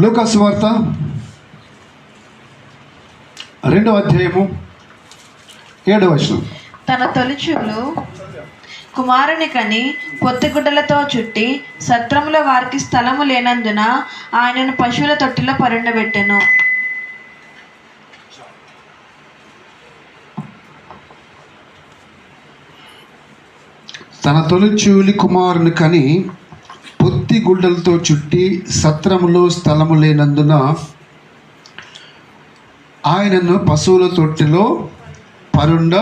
లూకా సువార్త 2వ అధ్యాయము 7వ వచనం. తన తొలిచూలు కుమారుని కని పొత్తిగుడ్డలతో చుట్టి సత్రములో వారికి స్థలము లేనందున ఆయనను పశువుల తొట్టిలో పరుండబెట్టెను. తన తొలిచూలి కుమారుని కని పొత్తి గుడ్డలతో చుట్టి సత్రములో స్థలము లేనందున ఆయనను పశువుల తొట్టిలో పరుండ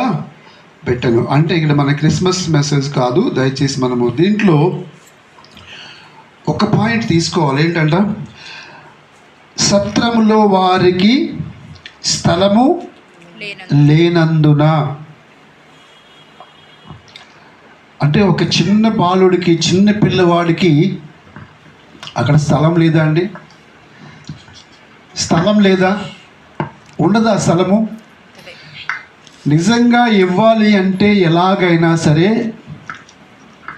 పెట్టను. అంటే ఇక్కడ మన క్రిస్మస్ మెసేజ్ కాదు, దయచేసి మనము దీంట్లో ఒక పాయింట్ తీసుకోవాలి. ఏంటంట, సత్రములో వారికి స్థలము లేనందున. అంటే ఒక చిన్న బాలుడికి, చిన్న పిల్లవాడికి అక్కడ స్థలం లేదా అండి? స్థలం లేదా? ఉండదా స్థలము? నిజంగా ఇవ్వాలి అంటే ఎలాగైనా సరే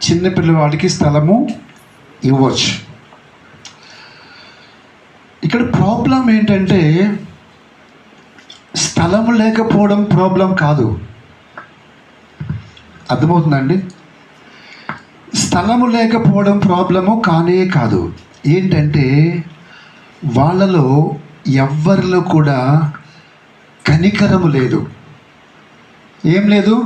చిన్న పిల్లవాడికి స్థలము ఇవ్వచ్చు. ఇక్కడ ప్రాబ్లం ఏంటంటే స్థలము లేకపోవడం ప్రాబ్లం కాదు. అర్థమవుతుందండి? స్థలము లేకపోవడం ప్రాబ్లము కానే కాదు. ఏంటంటే వాళ్ళలో ఎవ్వరిలో కూడా కనికరము లేదు. ఏం లేదు?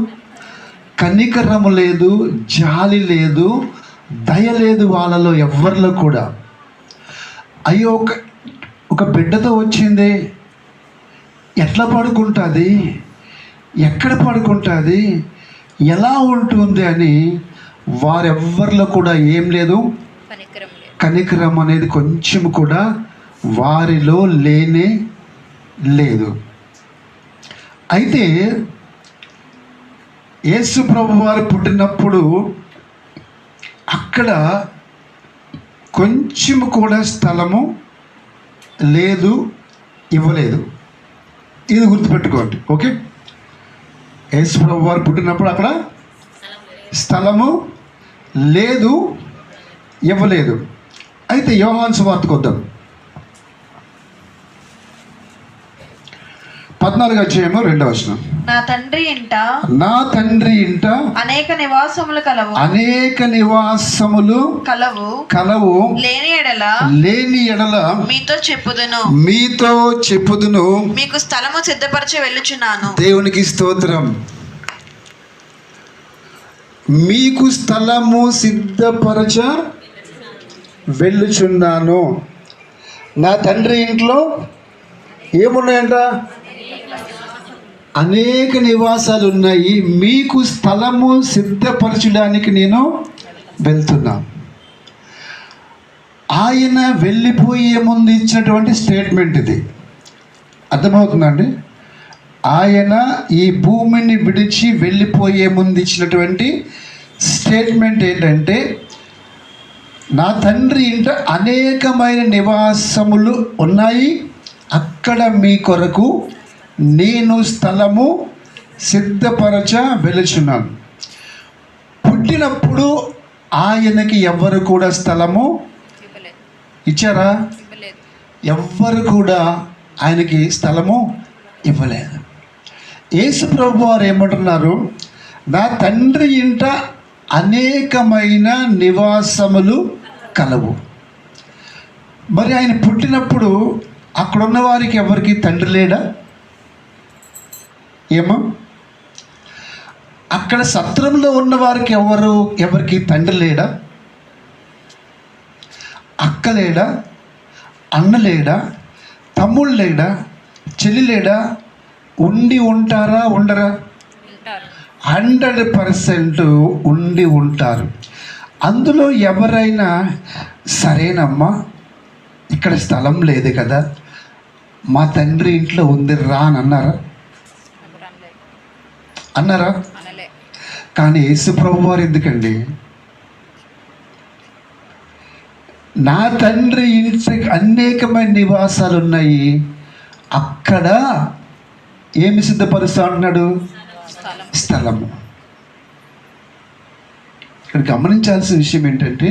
కనికరము లేదు, జాలి లేదు, దయ లేదు వాళ్ళలో ఎవ్వరిలో కూడా. అయ్యో, ఒక బిడ్డతో వచ్చింది, ఎట్లా పడుకుంటుంది, ఎక్కడ పడుకుంటుంది, ఎలా ఉంటుంది అని వారెవ్వరిలో కూడా ఏం లేదు, కనికరం అనేది కొంచెం కూడా వారిలో లేనే లేదు. అయితే యేసు ప్రభు వారు పుట్టినప్పుడు అక్కడ కొంచెం కూడా స్థలము లేదు, ఇవ్వలేదు. ఇది గుర్తుపెట్టుకోండి, ఓకే? యేసు ప్రభు వారు పుట్టినప్పుడు అక్కడ స్థలము లేదు, ఇవ్వలేదు. అయితే యోహాను సువార్తకు వద్దాం. 14వ అధ్యాయము 2వ వచనం. నా తండ్రి ఇంట అనేక నివాసములు కలవు లేని ఎడల మీతో చెప్పుదును మీకు స్థలము సిద్ధపరచ వెళ్ళుచున్నాను. దేవునికి స్తోత్రం. మీకు స్థలము సిద్ధపరచ వెళ్ళుచున్నాను. నా తండ్రి ఇంట్లో ఏమున్నాయంట? అనేక నివాసాలు ఉన్నాయి. మీకు స్థలము సిద్ధపరచడానికి నేను వెళ్తున్నా. ఆయన వెళ్ళిపోయే ముందు ఇచ్చినటువంటి స్టేట్మెంట్ ఇది. అర్థమవుతుందండి? ఆయన ఈ భూమిని విడిచి వెళ్ళిపోయే ముందు ఇచ్చినటువంటి స్టేట్మెంట్ ఏంటంటే, నా తండ్రి ఇంట అనేకమైన నివాసములు ఉన్నాయి, అక్కడ మీ కొరకు నేను స్థలము సిద్ధపరచ వెలుచున్నాను. పుట్టినప్పుడు ఆయనకి ఎవ్వరు కూడా స్థలము ఇచ్చారా? ఎవ్వరు కూడా ఆయనకి స్థలము ఇవ్వలేదు. యేసు ప్రభు వారు ఏమంటున్నారు? నా తండ్రి ఇంట అనేకమైన నివాసములు కలవు. మరి ఆయన పుట్టినప్పుడు అక్కడున్న వారికి ఎవరికి తండ్రి లేడా? ఏమో, అక్కడ సత్రంలో ఉన్న వారికి ఎవరికి తండ్రి లేడా? అక్క లేడా? అన్న లేడా? తమ్ముడు లేడా? చెల్లి లేడా? ఉండి ఉంటారా? ఉండరా? 100% ఉండి ఉంటారు. అందులో ఎవరైనా సరేనమ్మా, ఇక్కడ స్థలం లేదు కదా, మా తండ్రి ఇంట్లో ఉంది రా అని అన్నారా? కానీ యేసు ప్రభు వారు ఎందుకండి, నా తండ్రి ఇంటికి అనేకమైన నివాసాలు ఉన్నాయి, అక్కడ ఏమి సిద్ధపరుస్తా అంటున్నాడు? స్థలము. ఇక్కడ గమనించాల్సిన విషయం ఏంటంటే,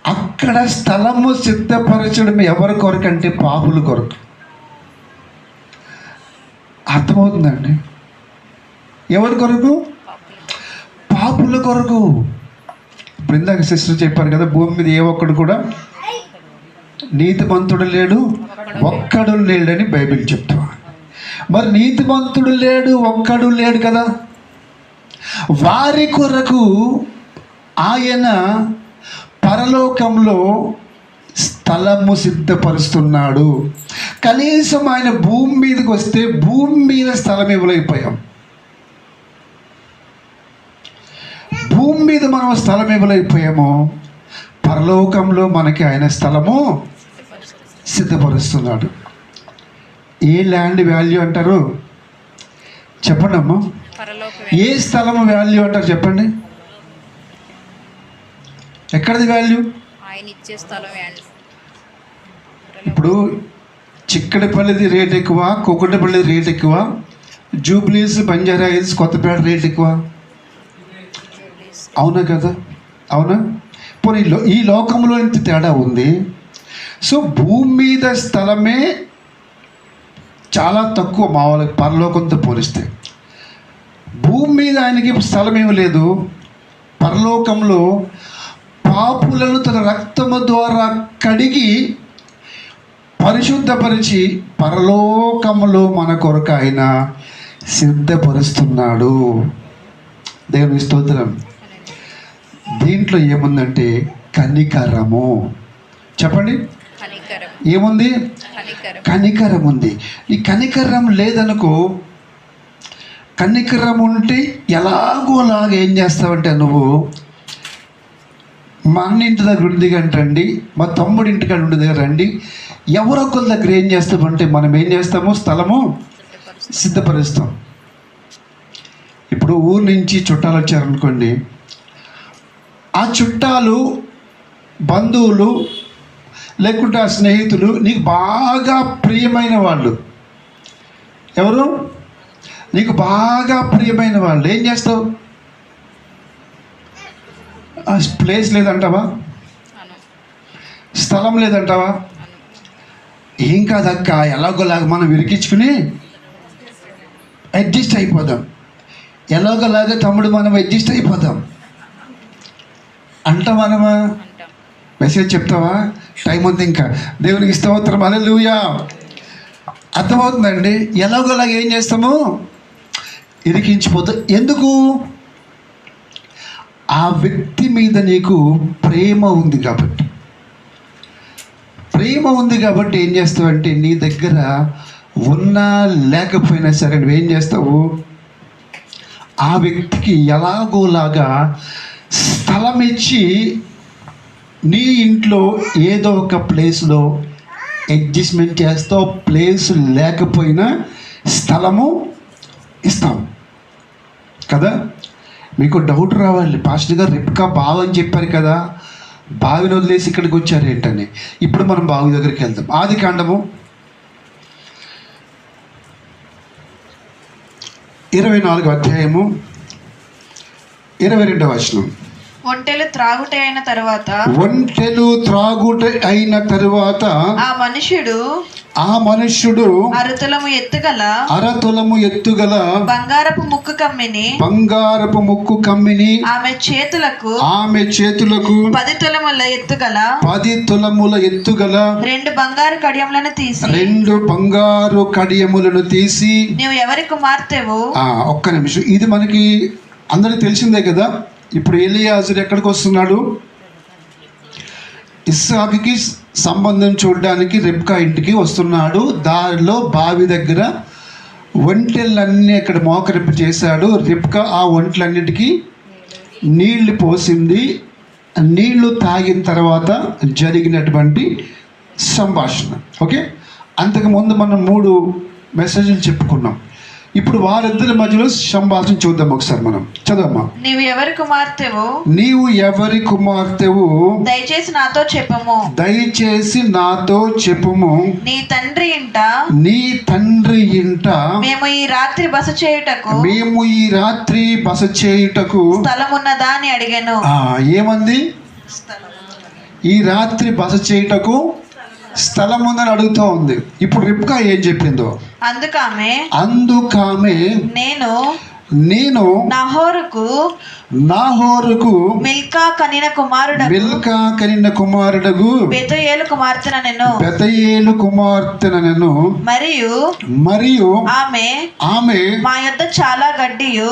అక్కడ స్థలము సిద్ధపరచడం ఎవరి కొరకు అంటే పాపుల కొరకు. అర్థమవుతుందండి? ఎవరి కొరకు? పాపుల కొరకు. ఇప్పుడు ఇందాక సిస్టర్ చెప్పారు కదా, భూమి మీద ఏ ఒక్కడు కూడా నీతిమంతుడు లేడు, ఒక్కడు లేడని బైబిల్ చెప్తా. మరి నీతిమంతుడు లేడు, ఒక్కడు లేడు కదా, వారి కొరకు ఆయన పరలోకంలో స్థలము సిద్ధపరుస్తున్నాడు. కనీసం ఆయన భూమి మీదకి వస్తే భూమి మీద స్థలం ఇవ్వలేకపోయాం. భూమి మీద మనం స్థలం ఇవ్వలేకపోయాము, పరలోకంలో మనకి ఆయన స్థలము సిద్ధపరుస్తున్నాడు. ఏ ల్యాండ్ వాల్యూ అంటారు చెప్పండి అమ్మా? ఏ స్థలం వాల్యూ అంటారు చెప్పండి? ఎక్కడిది వాల్యూ? ఇప్పుడు చిక్కడపల్లిది రేట్ ఎక్కువ, కుక్కడపల్లిది రేట్ ఎక్కువ, జూబ్లీస్, బంజారా హిల్స్, కొత్తపేట రేట్ ఎక్కువ. అవునా కదా? అవునా? పోనీ ఈ లోకంలో ఇంత తేడా ఉంది. సో భూమి మీద స్థలమే చాలా తక్కువ మామూలుగా పరలోకంతో పోలిస్తే. భూమి మీద ఆయనకి స్థలం ఏమి లేదు. పరలోకంలో పాపులను తన రక్తము ద్వారా కడిగి పరిశుద్ధపరిచి పరలోకములో మన కొరకు ఆయన సిద్ధపరుస్తున్నాడు. దేవుని స్తోత్రం. దీంట్లో ఏముందంటే కనికరము. చెప్పండి, ఏముంది? కనికరం ఉంది. ఈ కనికరం లేదనుకో, కనికరం ఉంటే ఎలాగోలాగా ఏం చేస్తావంటే, నువ్వు మా అన్న ఇంటి దగ్గర ఉండి రండి, మా తమ్ముడి ఇంటికాడ ఉండి దగ్గర రండి, ఎవరొకరి దగ్గర ఏం చేస్తామంటే మనం ఏం చేస్తాము? స్థలము సిద్ధపరుస్తాం. ఇప్పుడు ఊరు నుంచి చుట్టాలు వచ్చారనుకోండి, ఆ చుట్టాలు, బంధువులు, లేకుంటే ఆ స్నేహితులు, నీకు బాగా ప్రియమైన వాళ్ళు, ఎవరు? నీకు బాగా ప్రియమైన వాళ్ళు. ఏం చేస్తావు? ప్లేస్ లేదంటావా? స్థలం లేదంటావా? ఏం కాదక్క, ఎలాగోలాగా మనం విరికించుకుని అడ్జస్ట్ అయిపోదాం, ఎలాగోలాగా తమ్ముడు మనం అడ్జస్ట్ అయిపోదాం అంట. మనమా? మెసేజ్ చెప్తావా? టైం ఉంది ఇంకా. దేవునికి స్తోత్రం, హల్లెలూయా. అర్థమవుతుందండి? ఎలాగోలాగా ఏం చేస్తాము? ఇరికించిపోతాం. ఎందుకు? ఆ వ్యక్తి మీద నీకు ప్రేమ ఉంది కాబట్టి. ప్రేమ ఉంది కాబట్టి ఏం చేస్తావు అంటే, నీ దగ్గర ఉన్నా లేకపోయినా సరే నువ్వేం చేస్తావు? ఆ వ్యక్తికి ఎలాగోలాగా స్థలం ఇచ్చి నీ ఇంట్లో ఏదో ఒక ప్లేస్లో అడ్జస్ట్మెంట్ చేస్తావు. ప్లేస్ లేకపోయినా స్థలము ఇస్తాం కదా. మీకు డౌట్ రావాలి, పాస్టర్ గారు రిబ్కా బావి అని చెప్పారు కదా, బావిని వదిలేసి ఇక్కడికి వచ్చారు ఏంటని. ఇప్పుడు మనం బావి దగ్గరికి వెళ్తాం. ఆదికాండము 24వ అధ్యాయము 22వ వచనం. ఒంటెలు త్రాగుట అయిన తరువాత, ఆ మనుష్యుడు అరతులము ఎత్తుగల బంగారపు ముక్కు కమ్మిని ఆమె చేతులకు 10 తులముల ఎత్తుగల 2 బంగారు కడియములను తీసి నీవు ఎవరి కుమార్తెవు? ఒక్క నిమిషం, ఇది మనకి అందరికి తెలిసిందే కదా. ఇప్పుడు ఎలియాజరు ఎక్కడికి వస్తున్నాడు? ఇస్సాకుకి సంబంధం చూడడానికి రిబ్కా ఇంటికి వస్తున్నాడు. దారిలో బావి దగ్గర ఒంటెలన్నీ అక్కడ మోకరింపు చేశాడు. రిబ్కా ఆ ఒంటెలన్నిటికీ నీళ్లు పోసింది. నీళ్లు తాగిన తర్వాత జరిగినటువంటి సంభాషణ. ఓకే, అంతకుముందు మనం 3 మెసేజ్లు చెప్పుకున్నాం. ఇప్పుడు వారిద్దరి మధ్యలో సంభాషణ చూద్దాం ఒకసారి. మనం చదవమ్మా. నీవు ఎవరి కుమార్తెవు దయచేసి నాతో చెప్పుము. నీ తండ్రి ఇంట మేము ఈ రాత్రి బస చేయుటకు స్థలమున్నదా అని అడిగాను. ఏమంది? ఈ రాత్రి బస చేయుటకు స్థలం ఉందని అడుగుతూ ఉంది. ఇప్పుడు రిబ్కా ఏం చెప్పిందో, అందుకామె నేను నాహోరుకు మిల్కా కనిన కుమారుడగు బెతయేలు కుమార్తెనను మరియు ఆమె మా యొద్ద చాలా గడ్డియు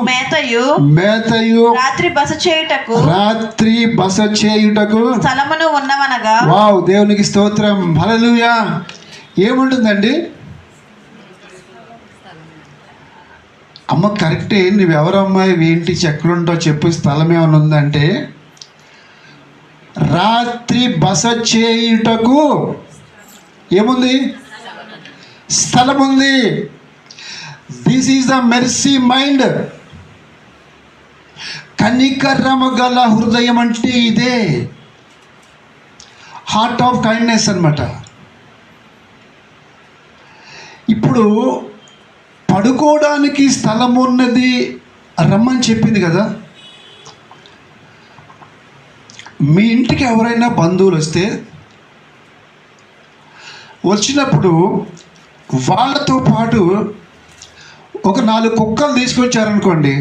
మేతయు రాత్రి బస చేయుటకు స్థలమును ఉన్నవనగా. వావ్, దేవునికి స్తోత్రం, హల్లెలూయా. ఏముంటుందండి? అమ్మ కరెక్టే, నువ్వెవరమ్మాయి, ఏంటి, ఎక్కడుంటావు చెప్పు, స్థలం ఏమైనా ఉందంటే రాత్రి బస చేయుటకు ఏముంది? స్థలం ఉంది. This is the mercy mind. కనికరము గల హృదయం అంటే ఇదే, హార్ట్ ఆఫ్ కైండ్నెస్ అన్నమాట. ఇప్పుడు పడుకోవడానికి స్థలం ఉన్నది రమ్మని చెప్పింది కదా. మీ ఇంటికి ఎవరైనా బంధువులు వచ్చినప్పుడు వాళ్ళతో పాటు ఒక 4 కుక్కలు తీసుకొచ్చారనుకోండి,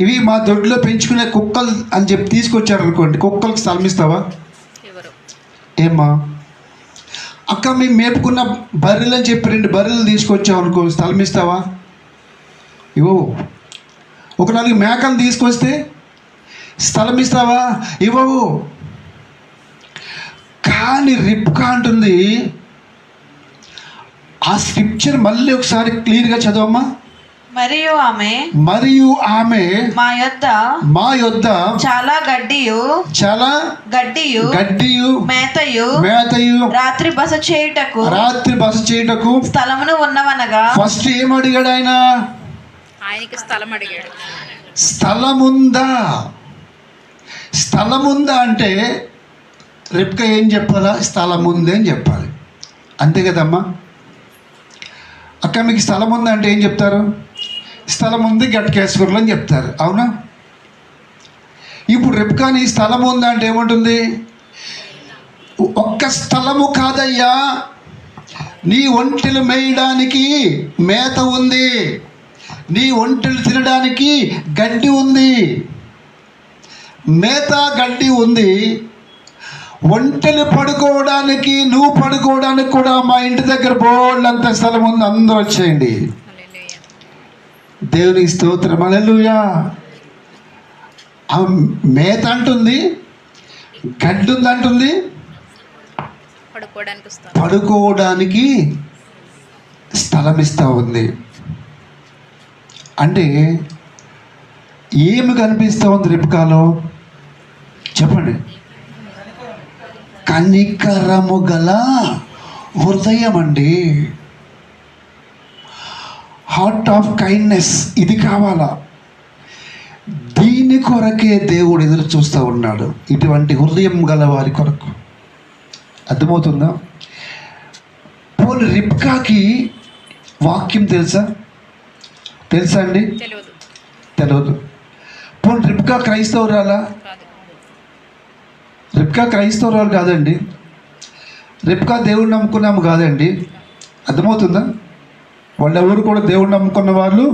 ఇవి మా దొడ్లో పెంచుకునే కుక్కలు అని చెప్పి తీసుకొచ్చారనుకోండి, కుక్కలకు స్థలం ఇస్తావా? ఏమ్మా అక్క, మేము మేపుకున్న బర్రెలు అని చెప్పి 2 బర్రెలు తీసుకొచ్చావు అనుకో, స్థలం ఇస్తావా? ఇవ్వవు. ఒక 4 మేకలు తీసుకొస్తే స్థలం ఇస్తావా? ఇవ్వవు. కానీ రిబ్కా అంటుంది, ఆ స్క్రిప్చర్ మళ్ళీ ఒకసారి క్లియర్గా చదవమ్మా. మరియు ఆమె మా యొద్ద చాలా గడ్డియు మేతయు రాత్రి బస చేయుటకు స్థలమును ఉన్నవనగా. ఫస్ట్ ఏం అడిగాడు ఆయన? ఆయనకి స్థలం అడిగాడు. స్థలముందా అంటే రిబ్కా ఏం చెప్పాలా? స్థలం ఉంది అని చెప్పాలి. అంతే కదమ్మా. అక్క, మీకు స్థలం ఉందా అంటే ఏం చెప్తారు? స్థలం ఉంది గట్కేశ్వర్లు అని చెప్తారు, అవునా? ఇప్పుడు రిబ్కాని స్థలం ఉందా అంటే ఏముంటుంది? ఒక్క స్థలము కాదయ్యా, నీ ఒంటెలు మేయడానికి మేత ఉంది, నీ ఒంటెలు తినడానికి గడ్డి ఉంది. మేత గడ్డి ఉంది. ఒంటెలు పడుకోవడానికి, నువ్వు పడుకోవడానికి కూడా మా ఇంటి దగ్గర బోళ్ళంత స్థలం ఉంది. అందరూ వచ్చేయండి. దేవునికి స్తోత్రం, హల్లెలూయా. ఆ మేత అంటుంది, గడ్డి ఉంది అంటుంది, పడుకోవడానికి స్థలం ఇస్తా ఉంది. అంటే ఏమి కనిపిస్తూ ఉంది రిబ్కాలో? చెప్పండి. కనికరము గల హృదయం అండి, హార్ట్ ఆఫ్ కైండ్నెస్. ఇది కావాలా? దీని కొరకే దేవుడు ఎదురు చూస్తూ ఉన్నాడు, ఇటువంటి హృదయం గల వారి కొరకు. అర్థమవుతుందా? పోనీ రిబ్కాకి వాక్యం తెలుసా అండి? తెలియదు. పోనీ రిబ్కా క్రైస్తవురాలా? రిబ్కా క్రైస్తవురాలు కాదండి. రిబ్కా దేవుడు నమ్ముకున్నాము కాదండి. అర్థమవుతుందా? వాళ్ళెవరు కూడా దేవుడు నమ్ముకున్న వాళ్ళు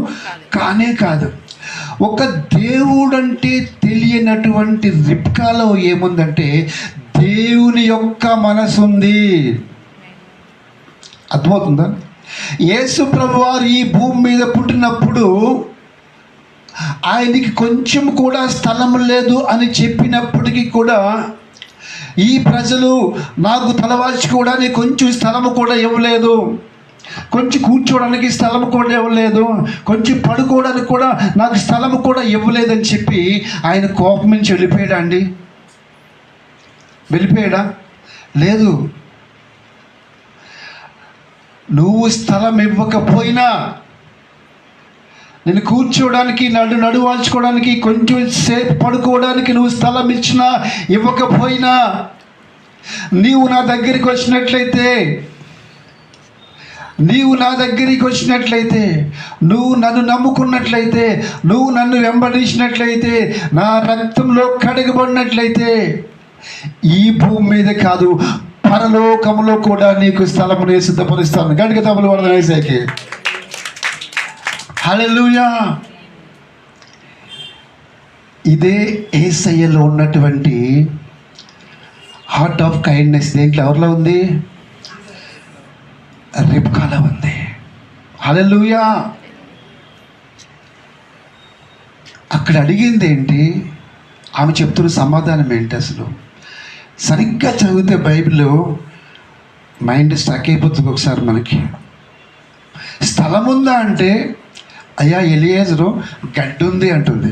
కానే కాదు. ఒక దేవుడంటే తెలియనటువంటి రిబ్కాలో ఏముందంటే దేవుని యొక్క మనసు ఉంది. అర్థమవుతుందా? యేసు ప్రభువారు ఈ భూమి మీద పుట్టినప్పుడు ఆయనకి కొంచెం కూడా స్థలం లేదు అని చెప్పినప్పటికీ కూడా ఈ ప్రజలు నాకు తలవాల్చుకోవడానికి కొంచెం స్థలము కూడా ఇవ్వలేదు, కొంచెం కూర్చోవడానికి స్థలం కూడా ఇవ్వలేదు, కొంచెం పడుకోవడానికి కూడా నాకు స్థలం కూడా ఇవ్వలేదని చెప్పి ఆయన కోపం నుంచి వెళ్ళిపోయాడా? లేదు. నువ్వు స్థలం ఇవ్వకపోయినా, నేను కూర్చోవడానికి, నడువాల్చుకోవడానికి, కొంచెం సేపు పడుకోవడానికి నువ్వు స్థలం ఇచ్చినా ఇవ్వకపోయినా, నీవు నా దగ్గరికి వచ్చినట్లయితే నీవు నా దగ్గరికి వచ్చినట్లయితే, నువ్వు నన్ను నమ్ముకున్నట్లయితే, నువ్వు నన్ను వెంబడించినట్లయితే, నా రక్తంలో కడగబడినట్లయితే ఈ భూమి మీద కాదు పరలోకములో కూడా నీకు స్థలమునే సిద్ధపరుస్తాను. గడిక తమలు వరద వేసాకి. హల్లెలూయా. ఇదే యేసయ్యలో ఉన్నటువంటి హార్ట్ ఆఫ్ కైండ్నెస్. దేంట్లో ఎవరిలో ఉంది? రిబ్కాలో ఉంది. హల్లెలూయా. అక్కడ అడిగింది ఏంటి? ఆమె చెప్తున్న సమాధానం ఏంటి? అసలు సరిగ్గా చదివితే బైబిల్లో మైండ్ స్టక్ అయిపోతుంది ఒకసారి మనకి. స్థలం ఉందా అంటే, అయ్యా ఎలియేజరు గడ్డి ఉంది అంటుంది.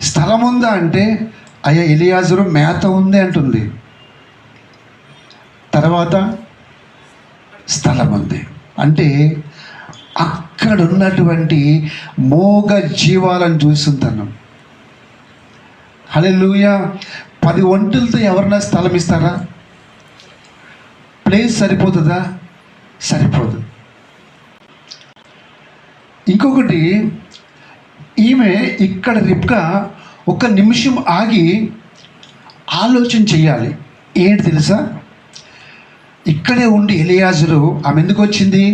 స్థలం ఉందా అంటే, అయ్యా ఎలియాజరు మేత ఉంది అంటుంది. తర్వాత స్థలం ఉంది అంటే అక్కడ ఉన్నటువంటి మోగ జీవాలను చూస్తుంటాను. హల్లెలూయా. 10 ఒంటెలతో ఎవరన్నా స్థలం ఇస్తారా? ప్లేస్ సరిపోతుందా? సరిపోదు. ఇంకొకటి, ఈమె ఇక్కడ రిబ్కా ఒక నిమిషం ఆగి ఆలోచన చెయ్యాలి. ఏంటి తెలుసా? ఇక్కడే ఉండి ఎలియాజరు, ఆమె ఎందుకు వచ్చింది?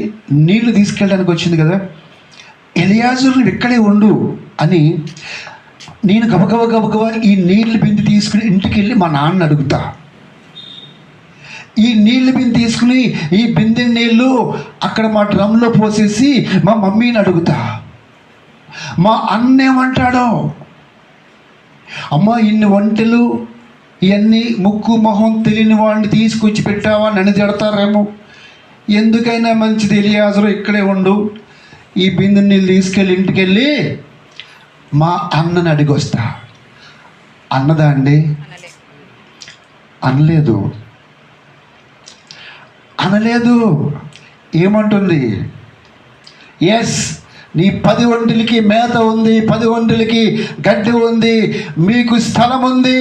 నీళ్లు తీసుకెళ్ళడానికి వచ్చింది కదా. ఎలియాజరు ఇక్కడే ఉండు అని నేను గబగబా ఈ నీళ్ళు బింది తీసుకుని ఇంటికి వెళ్ళి మా నాన్న అడుగుతా. ఈ నీళ్ళు బింది తీసుకుని ఈ బిందె నీళ్ళు అక్కడ మా డ్రమ్లో పోసేసి మా మమ్మీని అడుగుతా. మా అన్న ఏమంటాడో, అమ్మ ఇన్ని వంటలు ఇవన్నీ ముక్కు మొహం తెలియని వాడిని తీసుకొచ్చి పెట్టావా, నన్ను తిడతారేమో. ఎందుకైనా మంచిది ఎలియాజరు ఇక్కడే ఉండు, ఈ బిందె నీళ్ళు తీసుకెళ్ళి ఇంటికి వెళ్ళి మా అన్నని అడిగి వస్తా. అన్నదా అండి? అనలేదు. ఏమంటుంది? ఎస్, నీ 10 ఒంటెలకి మేత ఉంది, 10 ఒంటెలకి గడ్డి ఉంది, మీకు స్థలం ఉంది.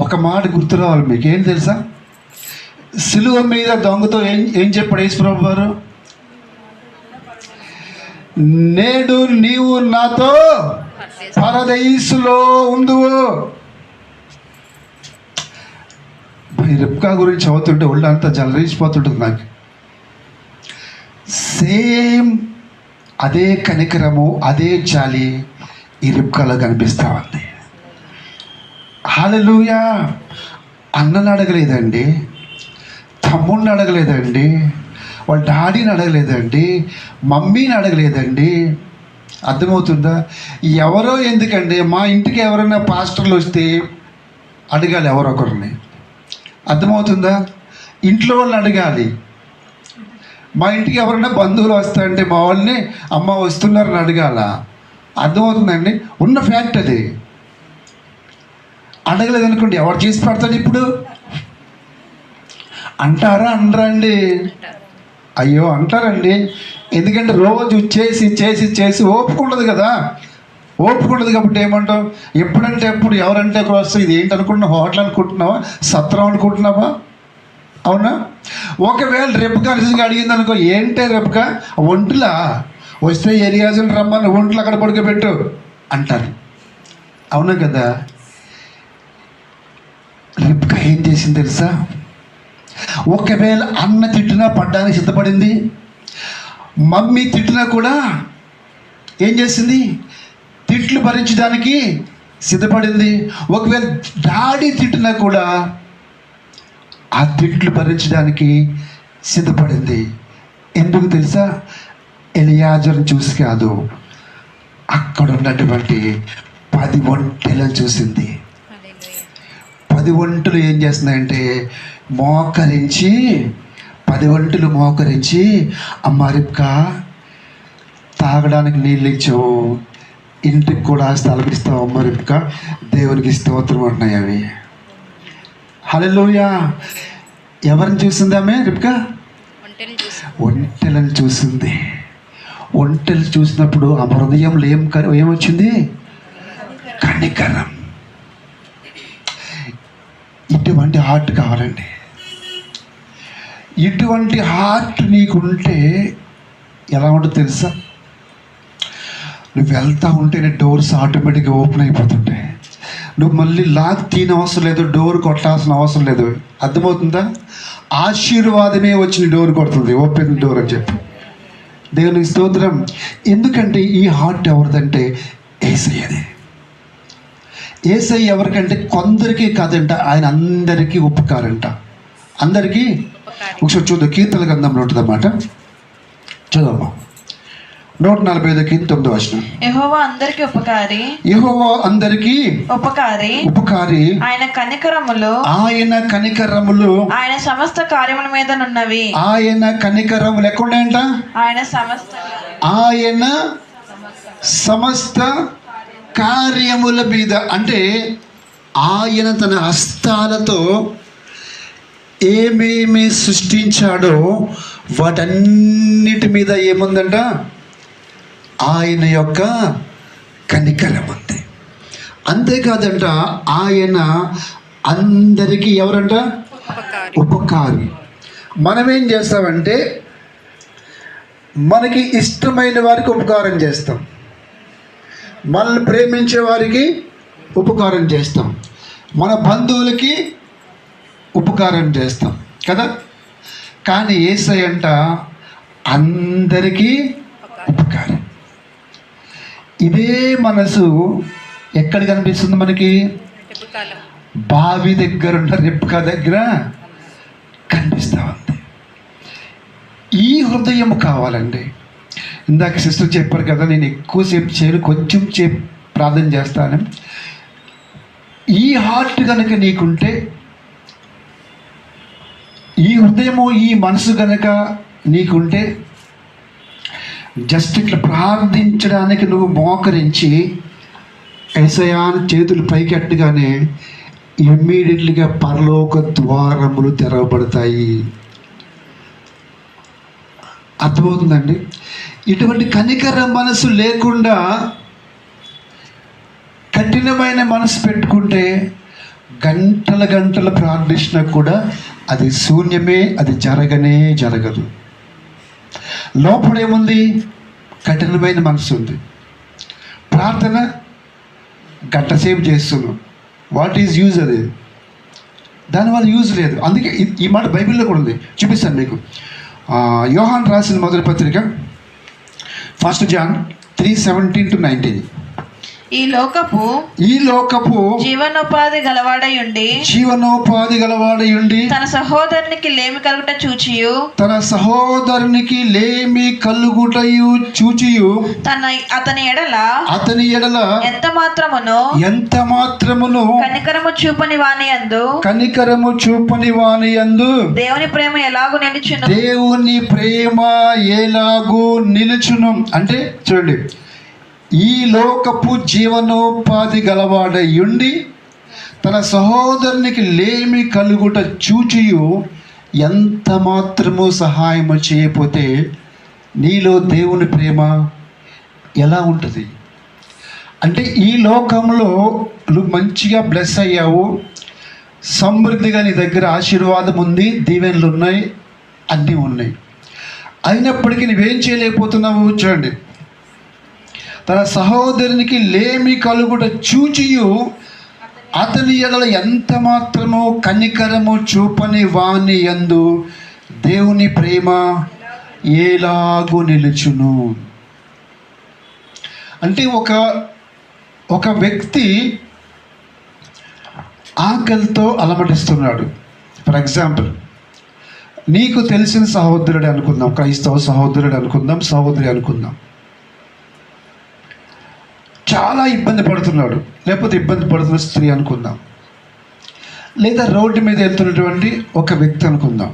ఒక మాట గుర్తు రావాలి మీకు. ఏం తెలుసా? సిలువ మీద దొంగతో ఏం చెప్పాడు యేసుప్రభు వారు? నేడు నీవు నాతో పరదైసులో ఉందువు. రిబ్కా గురించి చదువుతుంటే ఒళ్ళు అంతా జలరించిపోతుంటుంది నాకు. సేమ్ అదే కనికరము, అదే జాలి ఈ రిబ్కాలో కనిపిస్తూ ఉంది. హల్లెలూయా. అన్నని అడగలేదండి, తమ్ముడిని అడగలేదండి, వాళ్ళ డాడీని అడగలేదండి, మమ్మీని అడగలేదండి. అర్థమవుతుందా? ఎవరో ఎందుకండి, మా ఇంటికి ఎవరైనా పాస్టర్లు వస్తే అడగాలి ఎవరొకరిని. అర్థమవుతుందా? ఇంట్లో వాళ్ళని అడగాలి. మా ఇంటికి ఎవరైనా బంధువులు వస్తారంటే మా వాళ్ళని అమ్మ వస్తున్నారని అడగాల. అర్థమవుతుందండి? ఉన్న ఫ్యాక్ట్ అది. అడగలేదు అనుకోండి, ఎవరు చేసి పెడతాడు ఇప్పుడు? అంటారా? అనరా అండి? అయ్యో అంటారండి. ఎందుకంటే రోజు చేసి చేసి చేసి ఓపుకుండదు కదా. ఓపుకుండదు కాబట్టి ఏమంటాం? ఎప్పుడంటే ఎప్పుడు ఎవరంటే అక్కడ వస్తుంది. ఇది ఏంటి అనుకుంటున్నావు? హోటల్ అనుకుంటున్నావా? సత్రం అనుకుంటున్నావా? అవునా? ఒకవేళ రిబ్కా నిజంగా అడిగింది అనుకో, ఏంటే రిబ్కా ఒంటులా వస్తే ఎలియాజుని రమ్మని ఒంట్లు అక్కడ పడుకోబెట్టు అంటారు. అవునా కదా? రిబ్కా ఏం చేసింది తెలుసా? ఒకవేళ అన్న తిట్టినా పడ్డానికి సిద్ధపడింది. మమ్మీ తిట్టినా కూడా ఏం చేసింది? తిట్లు భరించడానికి సిద్ధపడింది. ఒకవేళ డాడీ తిట్టినా కూడా ఆ తిట్లు భరించడానికి సిద్ధపడింది. ఎందుకు తెలుసా? ఎలియాజరుని చూసి కాదు, అక్కడ ఉన్నటువంటి 10 ఒంటెలను చూసింది. 10 ఒంటెలు ఏం చేస్తున్నాయంటే మోకరించి, 10 ఒంటెలు మోకరించి, అమ్మ రిబ్కా తాగడానికి నీళ్ళు ఇచ్చావు, ఇంటికి కూడా స్థలం ఇస్తావు అమ్మ రిబ్కా, దేవునికి స్తోత్రం అంటున్నాయి అవి. హల్లెలూయా. ఎవరిని చూసింది ఆమె? రిబ్కా ఒంటెలను చూసింది. ఒంటెలు చూసినప్పుడు ఆ హృదయంలో ఏమొచ్చింది? కనికరం. ఇటువంటి హార్ట్ కావాలండి. ఇటువంటి హార్ట్ నీకుంటే ఎలా ఉంటుందో తెలుసా? నువ్వు వెళ్తూ ఉంటేనే డోర్స్ ఆటోమేటిక్గా ఓపెన్ అయిపోతుంటాయి. నువ్వు మళ్ళీ లాక్ తీయని అవసరం లేదు, డోర్ కొట్టాల్సిన అవసరం లేదు. అర్థమవుతుందా? ఆశీర్వాదమే వచ్చి డోర్ కొడుతుంది, ఓపెన్ డోర్ అని చెప్పి. దేవునికి స్తోత్రం. ఎందుకంటే ఈ హార్ట్ ఎవరిదంటే యేసయ్యది. యేసయ్య ఎవరికంటే కొందరికీ కాదంట, ఆయన అందరికీ ఉపకారంట. అందరికీ. ఒకసారి చూద్దాం, కీర్తన గ్రంథంలో ఉంటుందన్నమాట. చదవమ్మా. 145:9. యెహోవా అందరికి ఉపకారి, యెహోవా అందరికీ ఉపకారి, ఆయన కనికరములు ఆయన సమస్త కార్యముల మీద నున్నవి. ఆయన కనికరములు ఎక్కడున్నాయంట? ఆయన సమస్త కార్యముల మీద. అంటే ఆయన తన హస్తాలతో ఏమేమి సృష్టించాడో వాటన్నిటి మీద ఏముందంట? ఆయన యొక్క కనికరం ఉంది. అంతేకాదంట, ఆయన అందరికీ ఎవరంట? ఉపకారి. మనమేం చేస్తామంటే మనకి ఇష్టమైన వారికి ఉపకారం చేస్తాం, మనల్ని ప్రేమించే వారికి ఉపకారం చేస్తాం, మన బంధువులకి ఉపకారం చేస్తాం కదా. కానీ యేసయ్య అంట అందరికీ ఉపకారం. ఇదే మనసు ఎక్కడ కనిపిస్తుంది మనకి? బావి దగ్గర ఉన్న రెప్కా దగ్గర కనిపిస్తూ ఉంది. ఈ హృదయం కావాలండి. ఇందాక సిస్టర్ చెప్పారు కదా, నేను ఎక్కువసేపు చేయను, కొంచెం సేపు ప్రార్థన చేస్తాను. ఈ హార్ట్ కనుక నీకుంటే, ఈ హృదయము, ఈ మనసు కనుక నీకుంటే, జస్ట్ ఇట్లా ప్రార్థించడానికి నువ్వు మోకరించి యేసయ్యా అని చేతులు పైకెట్టగానే ఇమ్మీడియట్లీగా పరలోక ద్వారములు తెరవబడతాయి. అర్థమవుతుందండి? ఇటువంటి కనికర మనసు లేకుండా కఠినమైన మనసు పెట్టుకుంటే గంటల ప్రార్థించినా కూడా అది శూన్యమే, అది జరగదు. లోపడేముంది? కఠినమైన మనసు ఉంది. ప్రార్థన గంటసేపు చేస్తున్నాం, వాట్ ఈజ్ యూజ్? అది దానివల్ల యూజ్ లేదు. అందుకే ఈ మాట బైబిల్లో కూడా ఉంది, చూపిస్తాను మీకు. యోహాన్ రాసిన మొదటి పత్రిక 1 John 3:17-19. ఈ లోకపు జీవనోపాధి గలవాడయుండి తన సహోదరునికి లేమి కలుగుటయు చూచియు అతని ఎడల ఎంత మాత్రమును కనికరము చూపని వాని యందు దేవుని ప్రేమ ఎలాగూ నిలుచును. అంటే చూడండి, ఈ లోకపు జీవనోపాధి గలవాడయుండి తన సహోదరునికి లేమి కలుగుట చూచియు ఎంత మాత్రము సహాయము చేయకపోతే నీలో దేవుని ప్రేమ ఎలా ఉంటుంది? అంటే ఈ లోకంలో నువ్వు మంచిగా బ్లెస్ అయ్యావు, సమృద్ధిగా నీ దగ్గర ఆశీర్వాదం ఉంది, దీవెనలు ఉన్నాయి, అన్నీ ఉన్నాయి. అయినప్పటికీ నువ్వేం చేయలేకపోతున్నావు? చూడండి, తన సహోదరునికి లేమి కలుగుట చూచియు అతని ఎడల ఎంత మాత్రము కనికరము చూపని వాని యందు దేవుని ప్రేమ ఎలాగూ నిలుచును. అంటే ఒక వ్యక్తి ఆకలితో అలమటిస్తున్నాడు. ఫర్ ఎగ్జాంపుల్, నీకు తెలిసిన సహోదరుడు అనుకుందాం, క్రైస్తవ సహోదరుడు అనుకుందాం, సహోదరి అనుకుందాం, చాలా ఇబ్బంది పడుతున్నాడు, లేకపోతే ఇబ్బంది పడుతున్న స్త్రీ అనుకుందాం, లేదా రోడ్డు మీద వెళ్తున్నటువంటి ఒక వ్యక్తి అనుకుందాం.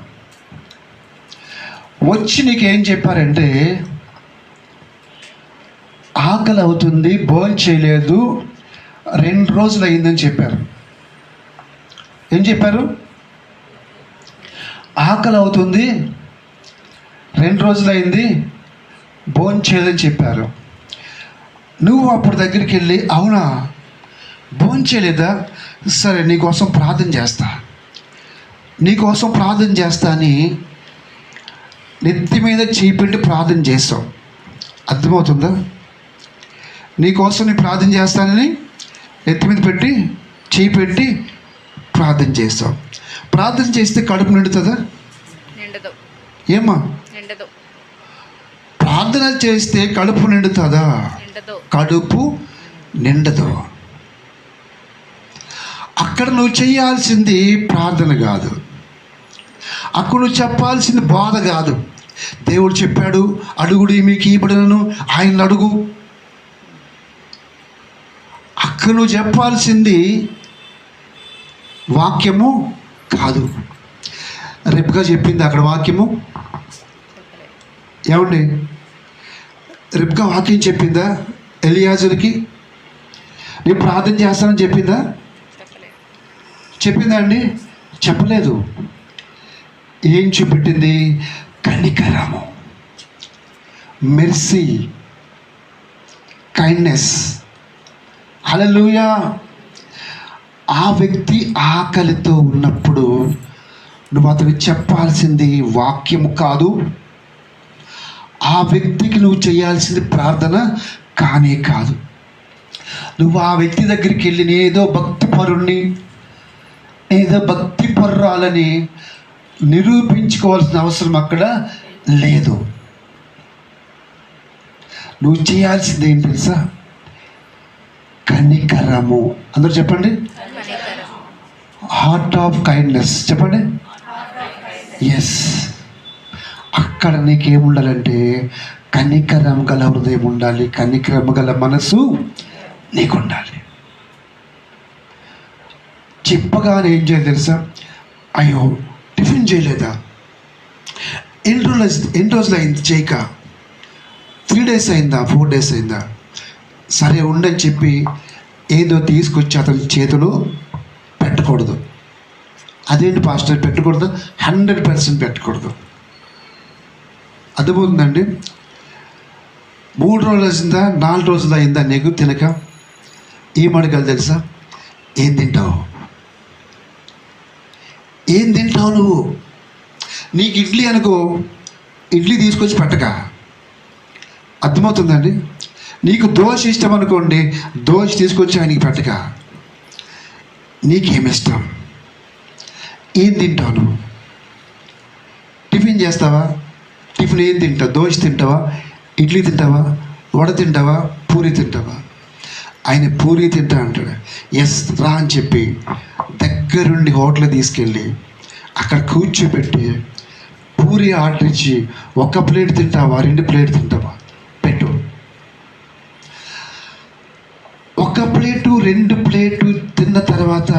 వచ్చి నీకేం చెప్పారంటే, ఆకలి అవుతుంది, భోజనం చేయలేదు, 2 రోజులు అయిందని చెప్పారు. ఏం చెప్పారు? ఆకలి అవుతుంది, 2 రోజులు అయింది, భోజనం చేయలేదని చెప్పారు. నువ్వు అప్పుడు దగ్గరికి వెళ్ళి, అవునా భోజనం చేయలేదా, సరే నీకోసం ప్రార్థన చేస్తా అని నెత్తి మీద చేయి పెట్టి ప్రార్థన చేస్తావు. అర్థమవుతుందా? నీకోసం నేను ప్రార్థన చేస్తానని నెత్తి మీద పెట్టి చేయి పెట్టి ప్రార్థన చేస్తావు. ప్రార్థన చేస్తే కడుపు నిండుతుందా? నిండదు. ఏమ్మా? నిండదు. ప్రార్థన చేస్తే కడుపు నిండుతుందా? నిండదు. కడుపు నిండదు. అక్కడ నువ్వు చేయాల్సింది ప్రార్థన కాదు, అక్కడ నువ్వు చెప్పాల్సింది బాధ కాదు. దేవుడు చెప్పాడు, అడుగుడి మీకు ఇవ్వబడును, ఆయన అడుగు. అక్కడ నువ్వు చెప్పాల్సింది వాక్యము కాదు. రెబ్కా చెప్పింది అక్కడ వాక్యము. ఏమండి, రెబ్కా వాక్యం చెప్పిందా ఎలియాజరుకి? నేను ప్రార్థన చేస్తానని చెప్పిందా? చెప్పిందా అండి? చెప్పలేదు. ఏం చూపెట్టింది? కనికరము, మెర్సీ, కైండ్నెస్. హల్లెలూయా. ఆ వ్యక్తి ఆకలితో ఉన్నప్పుడు నువ్వు అతనికి చెప్పాల్సింది వాక్యము కాదు, ఆ వ్యక్తికి నువ్వు చేయాల్సింది ప్రార్థన కానే కాదు. నువ్వు ఆ వ్యక్తి దగ్గరికి వెళ్ళి ఏదో భక్తిపరుణ్ణి, ఏదో భక్తి పర్రాలని నిరూపించుకోవాల్సిన అవసరం అక్కడ లేదు. నువ్వు చేయాల్సింది ఏంటి తెలుసా? కనికరము. అందరూ చెప్పండి. Heart of kindness. చెప్పండి. ఎస్. అక్కడ నీకేముండాలంటే కనికరం గల హృదయం ఉండాలి, కనికరం గల మనసు నీకు ఉండాలి. చెప్పగానే ఏం చేయాలి తెలుసా? అయ్యో టిఫిన్ చేయలేదా, ఎన్ని రోజులు అయింది చేయక, 3 days అయిందా, 4 days అయిందా, సరే ఉండని చెప్పి ఏదో తీసుకొచ్చి అతని చేతిలో పెట్టకూడదు. అదేంటి పాస్టర్ పెట్టకూడదు? 100% పెట్టకూడదు. అర్థమవుతుందండి? 3 రోజులు అయిందా, 4 రోజులు అయిందా నీకు తినక? ఏం అడగాలి తెలుసా? ఏం తింటావు? ఏం తింటావు నువ్వు? నీకు ఇడ్లీ అనుకో, ఇడ్లీ తీసుకొచ్చి పెట్టక. అర్థమవుతుందండి? నీకు దోశ ఇష్టం అనుకోండి, దోశ తీసుకొచ్చి ఆయనకి పెట్టక. నీకేమిష్టం? ఏం తింటావు నువ్వు? టిఫిన్ చేస్తావా? టిఫిన్ ఏం తింటావు? దోశ తింటావా, ఇడ్లీ తింటావా, వడ తింటావా, పూరి తింటావా? ఆయన పూరి తింటా అంటాడు. ఎస్ రా అని చెప్పి దగ్గరుండి హోటల్ తీసుకెళ్ళి అక్కడ కూర్చోబెట్టి పూరి ఆర్డర్ ఇచ్చి 1 plate తింటావా, 2 plate తింటావా? పెట్టు. 1 plate 2 plate తిన్న తర్వాత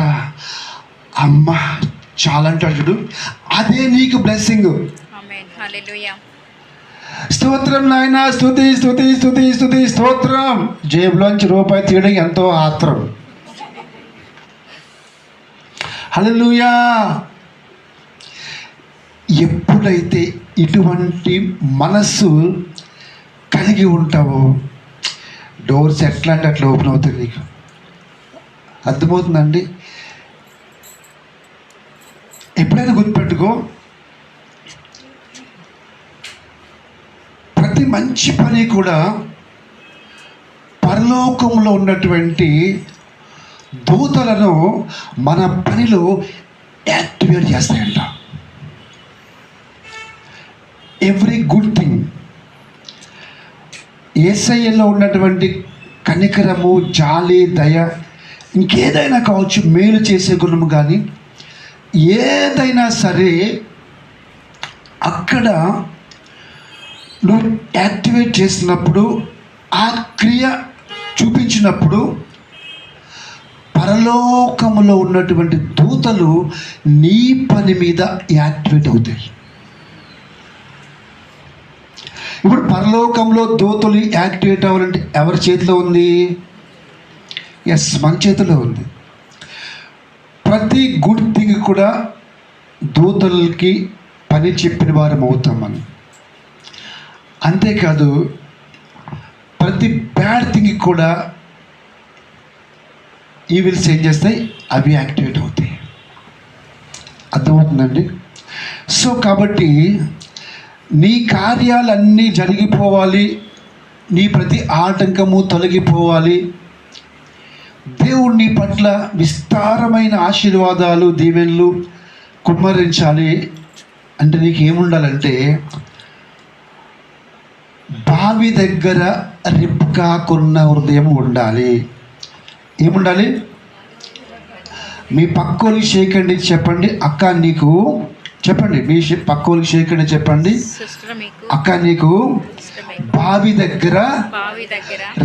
అమ్మ చాలా అంటాడు చూడు, అదే నీకు బ్లెస్సింగ్. స్తోత్రం నాయన, స్తుతి స్తుతి స్తుతి స్తుతి స్తోత్రం. జేబులోంచి రూపాయి తీయడం ఎంతో ఆత్రం. హల్లెలూయా. ఎప్పుడైతే ఇటువంటి మనస్సు కలిగి ఉంటావో డోర్స్ ఎట్లా అంటే అట్లా ఓపెన్ అవుతుంది నీకు. అర్థమవుతుందండి? ఎప్పుడైనా గుర్తుపెట్టుకో, ప్రతి మంచి పని కూడా పరలోకంలో ఉన్నటువంటి దూతలను మన పనిలో యాక్టివేట్ చేస్తాయంట. Every good thing. యేసయ్యలో ఉన్నటువంటి కనికరము, జాలి, దయ, ఇంకేదైనా కావచ్చు, మేలు చేసే గుణము కానీ ఏదైనా సరే అక్కడ నువ్వు యాక్టివేట్ చేసినప్పుడు, ఆ క్రియ చూపించినప్పుడు పరలోకములో ఉన్నటువంటి దూతలు నీ పని మీద యాక్టివేట్ అవుతాయి. ఇప్పుడు పరలోకంలో దూతలు యాక్టివేట్ అవ్వాలంటే ఎవరి చేతిలో ఉంది? ఎస్, మన చేతిలో ఉంది. ప్రతి గుడ్ థింగ్ కూడా దూతలకి పని చెప్పిన వారం అవుతాం మనం. అంతేకాదు ప్రతి బ్యాడ్ థింగ్ కూడా ఈవిల్స్ ఏం చేస్తాయి? అవి యాక్టివేట్ అవుతాయి. అర్థమవుతుందండి? సో కాబట్టి నీ కార్యాలన్నీ జరిగిపోవాలి, నీ ప్రతి ఆటంకము తొలగిపోవాలి, దేవుడు నీ పట్ల విస్తారమైన ఆశీర్వాదాలు దీవెనలు కుమ్మరించాలి అంటే నీకు ఏముండాలంటే బావి దగ్గర రిబ్కాకున్న హృదయం ఉండాలి. ఏముండాలి? మీ పక్కోలికి చేయకండి, చెప్పండి అక్క నీకు, చెప్పండి మీ పక్కోలికి చేయకండి, చెప్పండి అక్క నీకు బావి దగ్గర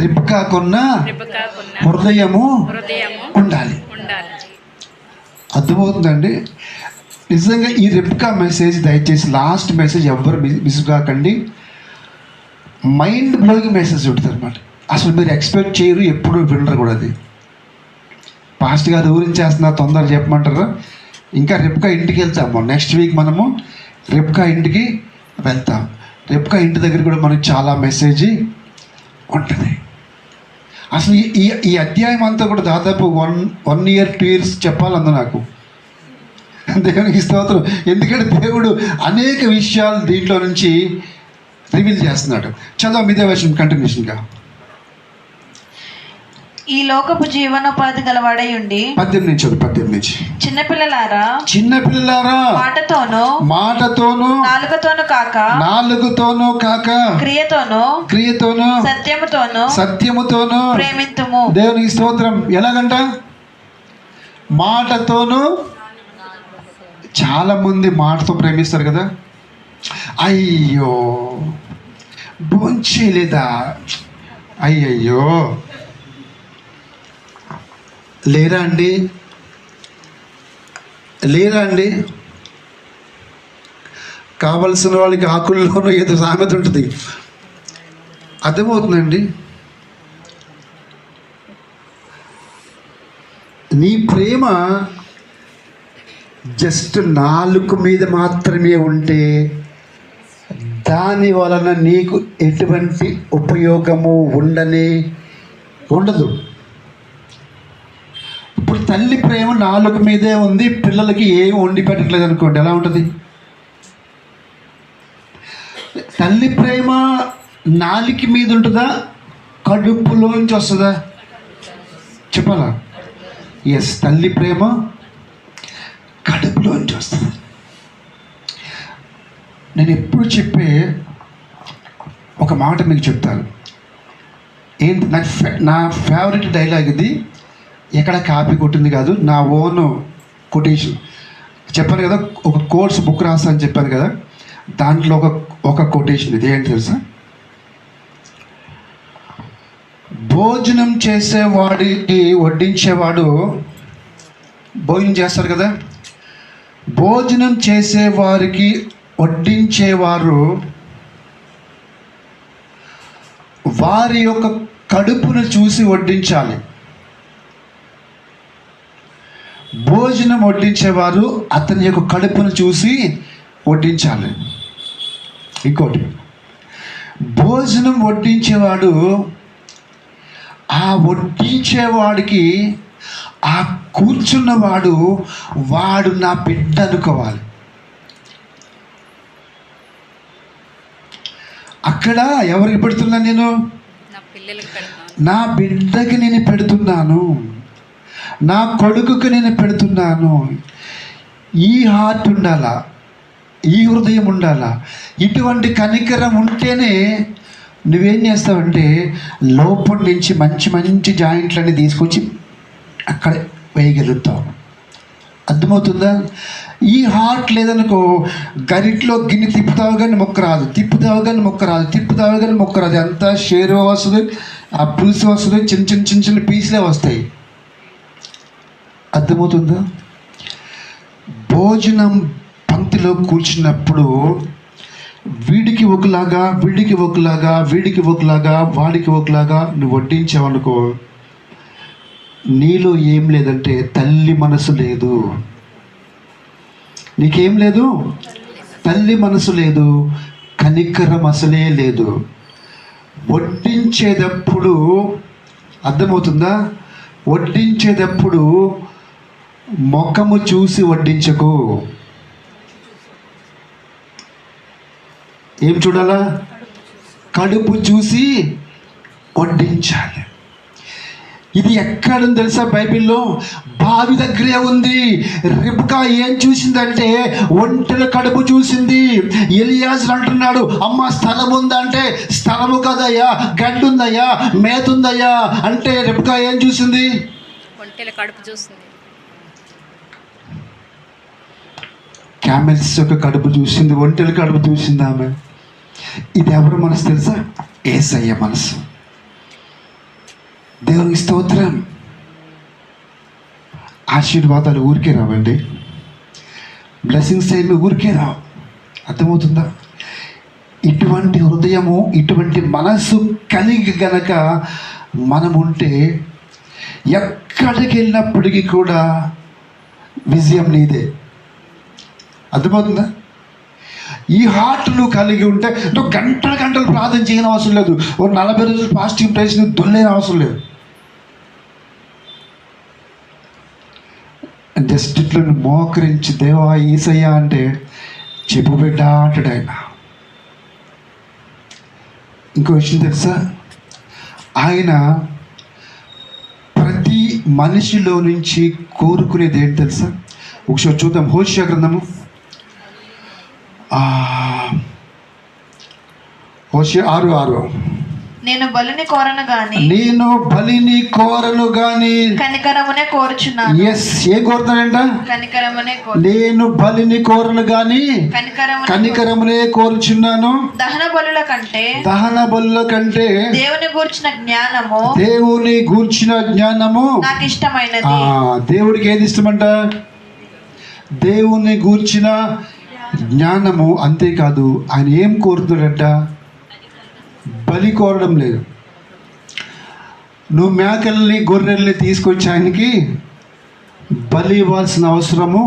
రిబ్కాకున్న హృదయము ఉండాలి. అర్థమవుతుందండి? నిజంగా ఈ రిబ్కా మెసేజ్ దయచేసి లాస్ట్ మెసేజ్ ఎవ్వరు మిస్ కాకండి. మైండ్ బ్లోయింగ్ మెసేజ్ ఉంటుంది అనమాట. అసలు మీరు ఎక్స్పెక్ట్ చేయరు, ఎప్పుడు వినరు కూడా. అది పాస్ట్ గారు ఊరించేస్తున్నా, తొందరగా చెప్పమంటారా? ఇంకా రిబ్కా ఇంటికి వెళ్తాము. నెక్స్ట్ వీక్ మనము రిబ్కా ఇంటికి వెళ్తాం. రిబ్కా ఇంటి దగ్గర కూడా మనకి చాలా మెసేజ్ ఉంటుంది. అసలు ఈ అధ్యాయం అంతా కూడా దాదాపు 1 year 2 years చెప్పాలందు నాకు. దేవునికి స్తోత్రం. ఎందుకంటే దేవుడు అనేక విషయాలు దీంట్లో నుంచి రివీల్ చేస్తున్నాడు. చదువు మీదే వర్షం కంటిన్యూషన్గా. ఈ లోకపు జీవనోపాధి గలవాడై ఉండి 18 నుంచి చిన్నపిల్లలారా మాటతోను నాలుగుతోను కాక క్రియతోను సత్యముతోను ప్రేమింతుము. దేవునికి స్తోత్రం. ఎలాగంట? మాటతోను. చాలా మంది మాటతో ప్రేమిస్తారు కదా. అయ్యో భోంచేయలేదా, అయ్యయ్యో లేరా అండి కావలసిన వాళ్ళకి ఆకుల్లోనూ ఏదో సామెత ఉంటుంది. అర్థమవుతుందండి? నీ ప్రేమ జస్ట్ నాలుక మీద మాత్రమే ఉంటే దాని వలన నీకు ఎటువంటి ఉపయోగము ఉండదు. ఇప్పుడు తల్లి ప్రేమ నాలుక మీదే ఉంది, పిల్లలకి ఏం వండి పెట్టట్లేదు అనుకోండి, ఎలా ఉంటుంది? తల్లి ప్రేమ నాలుక మీద ఉంటుందా, కడుపులోంచి వస్తుందా? చెప్పాలా? ఎస్, తల్లి ప్రేమ కడుపులోంచి వస్తుంది. నేను ఎప్పుడు చెప్పే ఒక మాట మీకు చెప్తాను. ఏంటి నా ఫేవరెట్ డైలాగ్ ఇది. ఎక్కడ కాపీ కొట్టింది కాదు, నా ఓన్ కొటేషన్. చెప్పాను కదా, ఒక కోర్స్ బుక్ రాస్తా అని చెప్పాను కదా, దాంట్లో ఒక కొటేషన్ ఇది. ఏంటి తెలుసా? భోజనం చేసేవాడికి వడ్డించేవాడు, భోజనం చేస్తారు కదా, భోజనం చేసేవారికి వడ్డించేవారు వారి యొక్క కడుపును చూసి వడ్డించాలి. భోజనం వడ్డించేవారు అతని యొక్క కడుపును చూసి వడ్డించాలి. ఇంకోటి, భోజనం వడ్డించేవాడు ఆ వడ్డించేవాడికి ఆ కూర్చున్నవాడు వాడు నా బిడ్డ అనుకోవాలి. అక్కడ ఎవరికి పెడుతున్నాను నేను? నా బిడ్డకి నేను పెడుతున్నాను, నా కొడుకుకి నేను పెడుతున్నాను. ఈ హార్ట్ ఉండాలా, ఈ హృదయం ఉండాలా. ఇటువంటి కనికరం ఉంటేనే నువ్వేం చేస్తావంటే లోపల నుంచి మంచి మంచి జాయింట్లన్నీ తీసుకొచ్చి అక్కడ వేయగలుగుతావు. అర్థమవుతుందా? ఈ హార్ట్ లేదనుకో, గరిట్లో గిన్నె తిప్పుతావు కానీ మొక్క రాదు, తిప్పుతావు కానీ మొక్క రాదు. అంతా షేర్ వస్తుంది, ఆ పులుసు వస్తుంది, చిన్న పీసులే వస్తాయి. అర్థమవుతుందా? భోజనం పంక్తిలో కూర్చున్నప్పుడు వీడికి ఒకలాగా వాడికి ఒకలాగా నువ్వు వడ్డించావనుకో, నీలో ఏం లేదంటే తల్లి మనసు లేదు. నీకేం లేదు? తల్లి మనసు లేదు, కనికరం అసలే లేదు. వడ్డించేటప్పుడు అర్థమవుతుందా? వడ్డించేటప్పుడు ముఖము చూసి వడ్డించకు. ఏం చూడాలా? కడుపు చూసి వడ్డించాలి. ఇది ఎక్కడుంది తెలుసా? బైబిల్లో బావి దగ్గరే ఉంది. రిబ్కా ఏం చూసిందంటే ఒంటెల కడుపు చూసింది. ఎలియాజరు అంటున్నాడు, అమ్మ స్థలం ఉందా అంటే స్థలము కదయ్యా, గడ్డి ఉందయ్యా, మేత ఉందయ్యా అంటే రిబ్కా ఏం చూసింది? ఒంటెల కడుపు చూసింది. క్యామెల్స్ యొక్క కడుపు చూసింది, ఒంటెల కడుపు చూసింది ఆమె. ఇది ఎవరి మనసు తెలుసా? యేసయ్య మనసు. దేవునికి స్తోత్రం. ఆశీర్వాదాలు ఊరికే రావండి, బ్లెస్సింగ్స్ ఏమి ఊరికే రావు. అర్థమవుతుందా? ఇటువంటి హృదయము, ఇటువంటి మనసు కలిగి గనక మనం ఉంటే ఎక్కడికి వెళ్ళినప్పటికీ కూడా విజయం నీదే. అర్థమవుతుందా? ఈ హార్ట్ నువ్వు కలిగి ఉంటే నువ్వు గంటలు ప్రార్థన చేయని అవసరం లేదు. ఓ 40 రోజులు పాజిటివ్ ప్రైస్ నువ్వు దొల్లేని అవసరం లేదు. జస్ట్ ఇట్లా నువ్వు మోకరించి దేవా యేసయ్యా అంటే చెప్పు బిడ్డ అంటాడు ఆయన. ఇంకో విషయం తెలుసా? ఆయన ప్రతి మనిషిలో నుంచి కోరుకునేది ఏంటి తెలుసా? ఒకసారి చూద్దాం. హోషేయ గ్రంథము హోషేయ 6:6. నేను బలిని కోరను గాని కనికరమునే కోరుచున్నాను. ఎస్, ఏం కోరుతానంట? కనికరమునే నేను బలిని కోరను గాని కనికరమునే కోరుచున్నాను. దహన బలుల కంటే దేవుని గూర్చిన జ్ఞానము నాకు ఇష్టమైనది. దేవుడికి ఏది ఇష్టమంట? దేవుని గూర్చిన జ్ఞానము. అంతేకాదు, ఆయన ఏం కోరుతున్నాడంట? బలి కోరడం లేదు. నువ్వు మేకల్ని గొర్రెల్ని తీసుకొచ్చి ఆయనకి బలి ఇవ్వాల్సిన అవసరము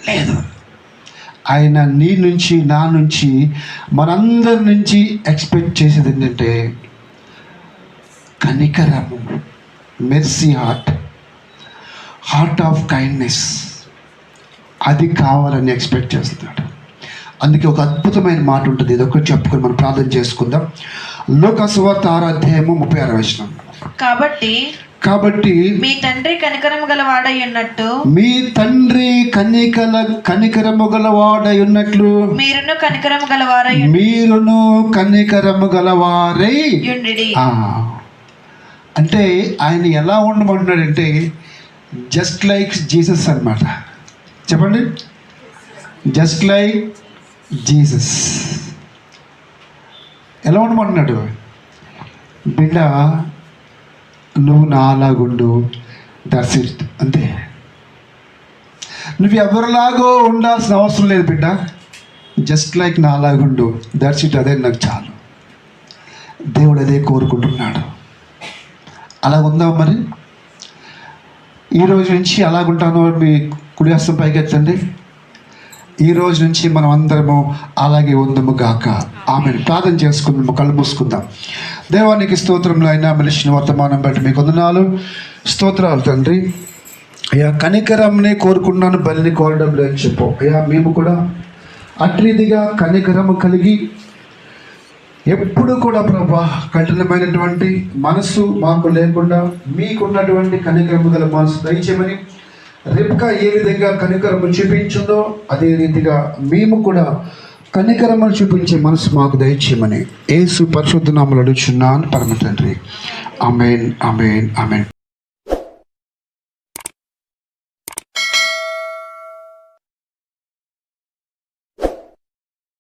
లేదు. ఆయన నీ నుంచి, నా నుంచి, మనందరి నుంచి ఎక్స్పెక్ట్ చేసేది ఏంటంటే కనికరము, మెర్సీ హార్ట్ ఆఫ్ కైండ్నెస్. అది కావాలని ఎక్స్పెక్ట్ చేస్తున్నాడు. అందుకే ఒక అద్భుతమైన మాట ఉంటుంది. ఇది ఒకటి చెప్పుకొని మనం ప్రార్థన చేసుకుందాం. లోక సువార్త 6:36. కాబట్టి మీ తండ్రి కనికరము గలవాడై ఉన్నట్టు మీరును కనికరము గలవారై యుండిడి. అంటే ఆయన ఎలా ఉండమంటున్నాడంటే జస్ట్ లైక్ జీసస్ అన్నమాట. చెప్పండి, జస్ట్ లైక్ జీసస్. ఎలా ఉండమంటున్నాడు? బిడ్డ నువ్వు నాలాగుండు, దట్స్ ఇట్, అంతే. నువ్వు ఎవరిలాగో ఉండాల్సిన అవసరం లేదు బిడ్డ, జస్ట్ లైక్ నాలాగుండు, దట్స్ ఇట్, అదే నాకు చాలు. దేవుడు అదే కోరుకుంటున్నాడు. అలా ఉందా మరి? ఈ రోజు నుంచి అలాగుంటాను. మీ కుడి హస్తం పైకెత్తండి. ఈ రోజు నుంచి మనం అందరము అలాగే ఉందము గాక. ఆమెను ప్రార్థన చేసుకుందాము, కళ్ళు మూసుకుందాం. దేవానికి స్తోత్రంలో అయినా మనిషిని వర్తమానం బట్టి మీకు వందనాలు, స్తోత్రాలు తండ్రి. అయ్యా కనికరంని కోరుకున్నాను, బలిని కోరడం లేదని చెప్పు. అయ్యా మేము కూడా అట్రీతిగా కనికరము కలిగి ఎప్పుడు కూడా ప్రభా కఠినమైనటువంటి మనసు మాకు లేకుండా మీకున్నటువంటి కనికరము గల మనసు దయచేయమని, రిబ్కా ఏ విధంగా కనికరము చూపించిందో అదే రీతిగా మేము కూడా కనికరమును చూపించే మనసు మాకు దయచేయమని యేసు పరిశుద్ధ నామములో అడుగుచున్నాను పరమ తండ్రి. ఆమేన్, ఆమేన్, ఆమేన్.